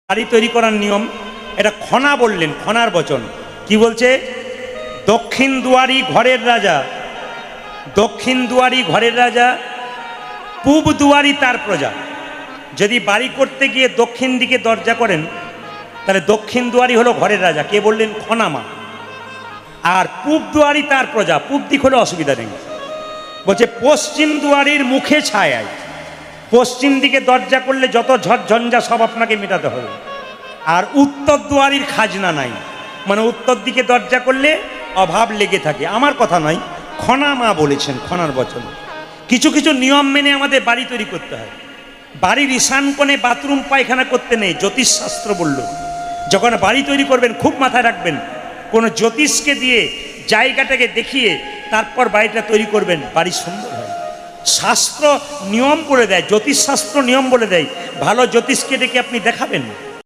বাড়ি তৈরি করার নিয়ম, এটা খনা বললেন, খনার বচন কি বলছে? দক্ষিণ দুয়ারি ঘরের রাজা, দক্ষিণ দুয়ারি ঘরের রাজা, পূব দুয়ারি তার প্রজা। যদি বাড়ি করতে গিয়ে দক্ষিণ দিকে দরজা করেন তাহলে দক্ষিণ দুয়ারি হলো ঘরের রাজা, কে বললেন? খনামা। আর পূব দুয়ারি তার প্রজা, পূব দিক হলো অসুবিধা নেই। বলছে পশ্চিম দুয়ারির মুখে ছায়ায়, পশ্চিম দিকে দরজা করলে যত ঝড়ঝঞ্ঝা সব আপনাকে মেটাতে হবে। আর উত্তর দুয়ারির খাজনা নাই, মানে উত্তর দিকে দরজা করলে অভাব লেগে থাকে। আমার কথা নয়, খনা মা বলেছেন, খনার বচন। কিছু কিছু নিয়ম মেনে আমাদের বাড়ি তৈরি করতে হয়। বাড়ির ঈশান কোণে বাথরুম পায়খানা করতে নেই, জ্যোতিষশাস্ত্র বলল। যখন বাড়ি তৈরি করবেন খুব মাথায় রাখবেন, কোনো জ্যোতিষকে দিয়ে জায়গাটাকে দেখিয়ে তারপর বাড়িটা তৈরি করবেন, বাড়ি সুন্দর হয়। শাস্ত্র নিয়ম বলে দেয়, জ্যোতিষশাস্ত্র নিয়ম বলে দেয়, ভালো জ্যোতিষকে ডেকে আপনি দেখাবেন।